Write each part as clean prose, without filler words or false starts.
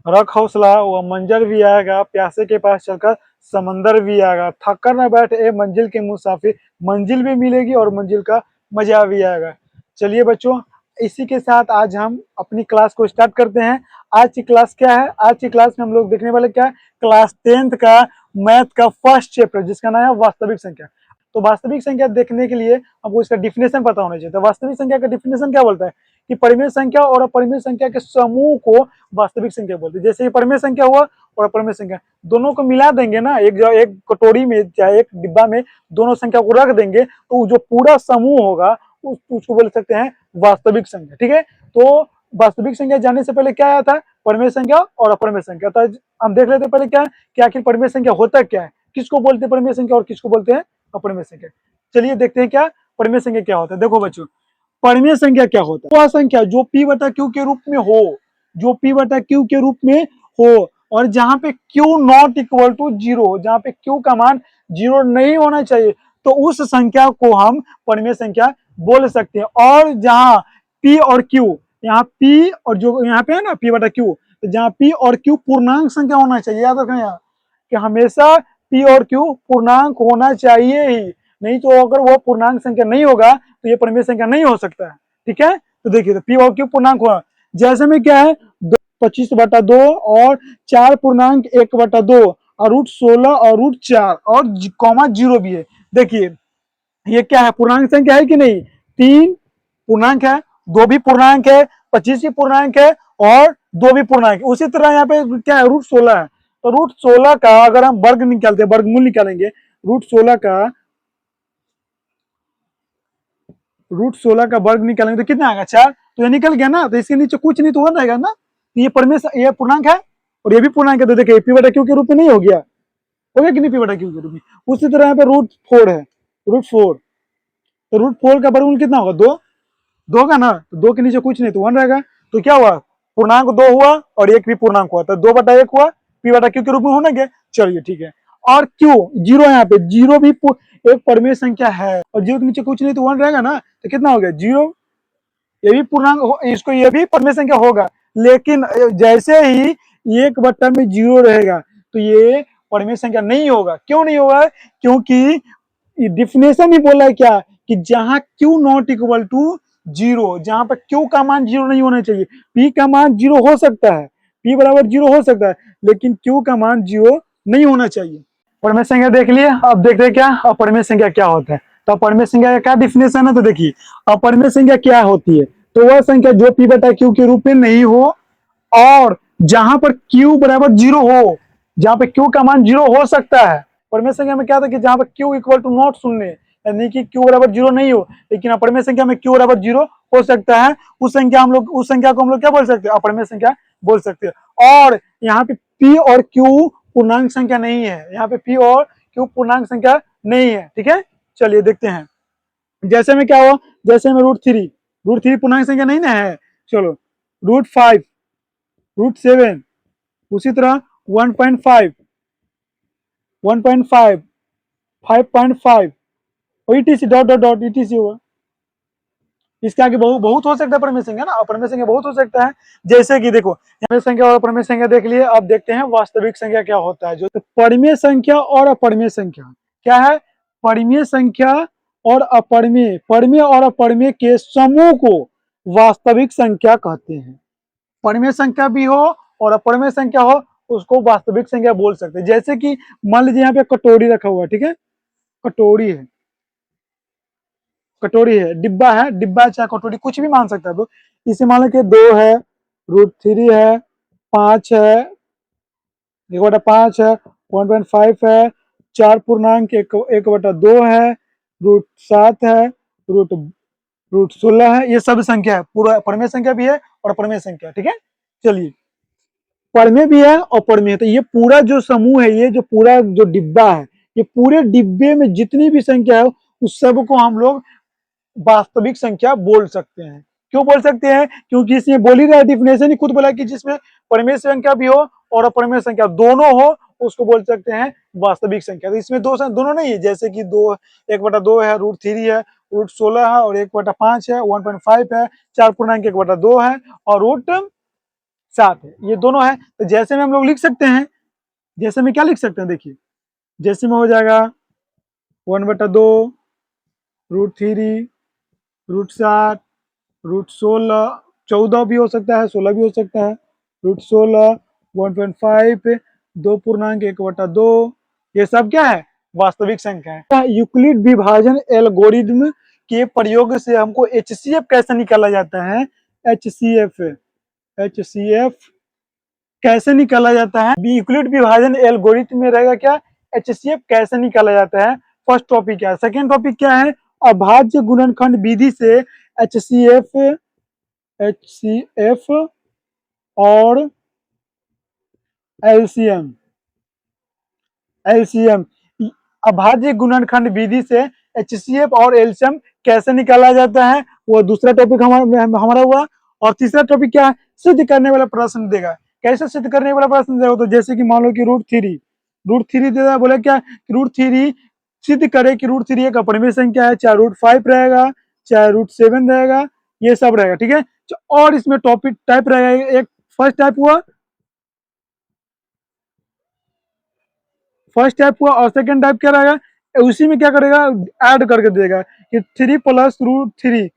रख हौसला वह मंजर भी आएगा, प्यासे के पास चलकर समंदर भी आएगा, थक कर न बैठ ए मंजिल के मुसाफिर, मंजिल भी मिलेगी और मंजिल का मजा भी आएगा। चलिए बच्चों, इसी के साथ आज हम अपनी क्लास को स्टार्ट करते हैं। आज की क्लास क्या है? आज की क्लास में हम लोग देखने वाले क्या है? क्लास 10th का मैथ का फर्स्ट चैप्टर, जिसका नाम है वास्तविक संख्या। तो वास्तविक संख्या देखने के लिए हमको इसका डिफिनेशन पता होना चाहिए। तो वास्तविक संख्या का डिफिनेशन क्या बोलता है कि परिमेय संख्या और अपरिमेय संख्या के समूह को वास्तविक संख्या बोलते हैं। जैसे परिमेय संख्या हुआ और अपरिमेय संख्या, दोनों को मिला देंगे ना, एक कटोरी में चाहे एक डिब्बा में दोनों संख्या को रख देंगे तो जो पूरा समूह होगा उसको बोल सकते हैं वास्तविक संख्या। ठीक है, तो वास्तविक संख्या जानने से पहले क्या आया था? परिमेय संख्या और अपरिमेय संख्या। तो हम देख लेते हैं पहले क्या कि आखिर परिमेय संख्या होता क्या है, किसको बोलते हैं परिमेय संख्या और किसको बोलते हैं अपरिमेय संख्या। चलिए देखते हैं क्या परिमेय संख्या क्या होता है। देखो बच्चों, परिमेय संख्या क्या होता है? वह संख्या जो p बटा q के रूप में हो, जो p बटा q के रूप में हो और जहां पे q not equal to zero, जहां पे q का मान जीरो नहीं होना चाहिए, तो उस संख्या को हम परिमेय संख्या बोल सकते हैं। और जहां p और q, यहाँ p और जो यहाँ पे है ना p बटा q, तो जहां p और q पूर्णांक संख्या होना चाहिए, याद रखना यहाँ कि हमेशा p और q पूर्णांक होना चाहिए ही, नहीं तो अगर वो पूर्णांक संख्या नहीं होगा तो ये परिमेय संख्या नहीं हो सकता है। ठीक है, तो देखिए, तो p और q पूर्णांक हुआ, जैसे में क्या है 25/2 और 4 पूर्णांक 1/2 और √16 और √4 और कॉमा जीरो भी है। देखिए ये क्या है? पूर्णांक संख्या है कि नहीं? 3 पूर्णांक है, 2 भी पूर्णांक है, 25 भी पूर्णांक है और 2 भी पूर्णांक है। उसी तरह यहाँ पे क्या है? √16 है, तो √16 का अगर हम वर्ग निकालते हैं, वर्गमूल निकालेंगे √16 का, √16 का वर्ग निकालेंगे तो कितना आएगा? 4। तो ये निकल गया ना, तो इसके नीचे कुछ नहीं तो हो रहेगा ना, तो ये परमेश्वर, ये पूर्णांक है और ये भी पूर्णांक है। तो देखिए p बटा q के रूप में नहीं हो गया, हो गया कि नहीं? p बटा q के रूप में। उसी तरह यहाँ पे √4 है, √4, तो √4 का वर्गमूल कितना होगा? 2, 2 का ना, तो 2 के नीचे कुछ नहीं तो 1 रहेगा। तो क्या हुआ? पूर्णांक 2 हुआ और एक भी पूर्णांक हुआ, तो 2/1 हुआ, p बटा q के रूप में होना गया। चलिए ठीक है, और q जीरो, यहाँ पे जीरो भी एक परिमेय संख्या है और जीरो के नीचे कुछ नहीं तो 1 रहेगा ना, तो कितना हो गया? जीरो। ये भी पूर्णांक इसको, ये भी परिमेय संख्या होगा, लेकिन जैसे ही 1 में जीरो रहेगा तो ये परिमेय संख्या नहीं होगा। क्यों नहीं होगा? क्योंकि डिफिनेशन ही बोला है क्या कि जहां q not equal to zero, जहां पर q का मान जीरो नहीं होना चाहिए। p का मान जीरो हो सकता है, p बराबर जीरो हो सकता है, लेकिन q का मान जीरो नहीं होना चाहिए। परिमेय संख्या देख लिए, अब देखते हैं क्या अपरिमेय संख्या क्या होता है। तो अपरिमेय संख्या का क्या डिफिनेशन है? तो देखिए, अपरिमेय संख्या क्या होती है? तो वह संख्या जो p बटा q के रूप में नहीं हो और जहां पर q बराबर जीरो हो, जहां पे q का मान जीरो हो सकता है। परिमेय संख्या में क्या था कि जहां पर q इक्वल टू नॉट शून्य, यानी कि q बराबर जीरो नहीं हो, लेकिन अपरिमेय संख्या में q बराबर जीरो हो सकता है, उस संख्या को हम लोग क्या बोल सकते हैं? अपरिमेय संख्या बोल सकते हैं। और यहाँ पे p और q पूर्णांक संख्या नहीं है, यहाँ पे p और q पूर्णांक संख्या नहीं है। ठीक है, चलिए देखते हैं। जैसे में क्या हुआ? जैसे में √3 पूर्णांक संख्या नहीं ना है। चलो, √5, √7, उसी तरह 1.5, 1.5, 5.5 और ETC dot dot dot ETC हुआ। इसके आगे बहुत बहुत हो सकता है परिमेय संख्या ना, अपरिमेय संख्या बहुत हो सकता है। जैसे कि देखो, परिमेय संख्या और अपरिमेय संख्या देख लिए, अब देखते हैं वास्तविक संख्या क्या होता है। जो तो परिमेय संख्या और अपरिमेय संख्या क्या है? परिमेय संख्या और अपरिमेय, परिमेय और अपरिमेय के समूह को वास्तविक संख्या कहते हैं। परिमेय संख्या भी हो और अपरिमेय संख्या हो, उसको वास्तविक संख्या बोल सकते हैं। जैसे कि मान लीजिए यहाँ पे कटोरी रखा हुआ है, ठीक है, कटोरी है, कटोरी है, डिब्बा है, डिब्बा चाहे कटोरी कुछ भी मान सकता है। तो इसे मान लो कि 2 है, √3 है, 5 है, 1/5 है, 1.5 है, 4 पूर्णांक 1/2 है, √7 है, √16 है। ये सब संख्या है, पूरा परिमेय संख्या भी है और अपरिमेय संख्या। ठीक है, चलिए, परिमेय भी है और अपरिमेय है। तो ये पूरा जो समूह है, ये जो पूरा जो डिब्बा है, ये पूरे डिब्बे में जितनी भी संख्या है उस सब को हम लोग वास्तविक संख्या बोल सकते हैं। क्यों बोल सकते हैं? क्योंकि इसमें बोल ही रहा है, डिफिनेशन ही खुद बोला कि जिसमें परिमेय संख्या भी हो और अपरिमेय संख्या दोनों हो, उसको बोल सकते हैं वास्तविक संख्या। तो इसमें दोनों नहीं है, जैसे कि 1/2 है, √3 है, √16 है और 1/5 है, 1.5 है, 4 पूर्णांक 1/2 है और 7 है, ये दोनों है। तो जैसे में हम लोग लिख सकते हैं, जैसे में क्या लिख सकते हैं, देखिए जैसे में हो जाएगा 1/2 √3 √7 √16, 14 भी हो सकता है, 16 भी हो सकता है, √16 1.5 2.1/2, ये सब क्या है, वास्तविक संख्या है। यूक्लिड विभाजन एल्गोरिदम के प्रयोग से हमको HCF कैसे निकाला जाता है, HCF कैसे निकाला जाता है, यूक्लिड विभाजन एल्गोरिथम में रहेगा क्या, HCF कैसे निकाला जाता है। फर्स्ट टॉपिक क्या है, सेकेंड टॉपिक क्या है, अभाज्य गुणनखंड विधि से HCF और एलसीएम अभाज्य गुणनखंड विधि से HCF और एलसीएम कैसे निकाला जाता है, वो दूसरा टॉपिक हमारा हुआ। और तीसरा टॉपिक क्या है, सिद्ध करने वाला प्रश्न देगा। कैसे सिद्ध करने वाला प्रश्न देगा, तो जैसे कि मान लो कि √3 दे रहा, बोले क्या, √3 सिद्ध करे कि √3 एक अपरिमेय संख्या है, चाहे √5 रहेगा, चाहे √7 रहेगा, ये सब रहेगा, ठीक है। और इसमें टॉपिक टाइप रहेगा, एक फर्स्ट टाइप हुआ, और सेकंड टाइप क्या रहेगा, उसी में क्या करेगा, ऐड करके देगा कि 3 + √3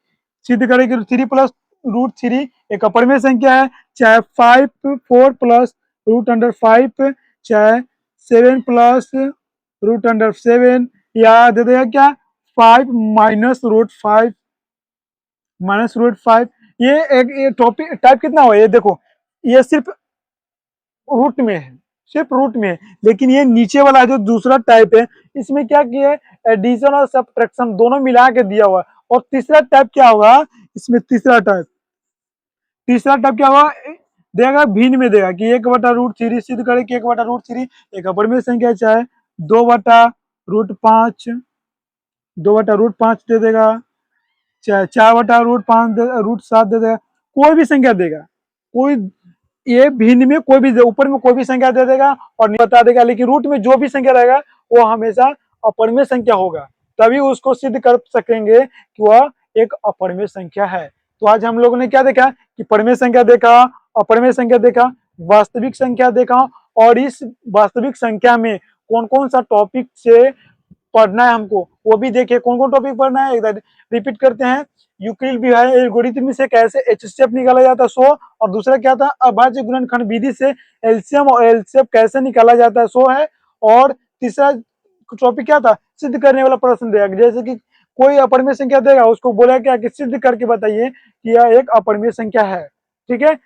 सिद्ध करे कि 3 + √3 एक अपरिमेय संख्या है, चाहे 4 + √5, चाहे 7 + √7, या दे देगा क्या 5 - √5। ये टॉपिक टाइप कितना हुआ, ये देखो, ये सिर्फ रूट में है, सिर्फ रूट में है। लेकिन ये नीचे वाला जो दूसरा टाइप है, इसमें क्या किया है, एडिशन और सब्ट्रैक्शन दोनों मिला के दिया हुआ है। और तीसरा टाइप क्या होगा, इसमें तीसरा टाइप क्या होगा, देगा भिन्न में देगा कि 1/√3 सिद्ध करे कि 1/√3 एक अपरिमेय संख्या, चाहे 2/√5 2/√5 दे देगा, चाहे 4/√5 √7 दे देगा, कोई भी संख्या देगा, कोई ये भिन्न में कोई भी ऊपर में कोई भी संख्या दे देगा और नहीं बता देगा, लेकिन रूट में जो भी संख्या रहेगा वो हमेशा अपरिमेय संख्या होगा, तभी उसको सिद्ध कर सकेंगे कि वह एक अपरिमेय संख्या है। तो आज हम लोगों ने क्या देखा कि परिमेय संख्या देखा, अपरिमेय संख्या देखा, वास्तविक संख्या देखा, और इस वास्तविक संख्या में कौन कौन सा टॉपिक से पढ़ना है हमको वो भी देखिए, कौन कौन टॉपिक पढ़ना है, एक बार रिपीट करते हैं। यूक्लिड विभाजन एल्गोरिथम से कैसे HCF निकाला जाता है 100, और दूसरा क्या था, अभाज्य गुणनखंड विधि से एलसीएम और एलसीएफ कैसे निकाला जाता है 100 है। और तीसरा टॉपिक क्या था, सिद्ध करने वाला प्रश्न देगा, जैसे कि कोई अपरिमेय संख्या देगा, उसको बोला क्या कि सिद्ध करके बताइए कि यह एक अपरिमेय संख्या है, ठीक है।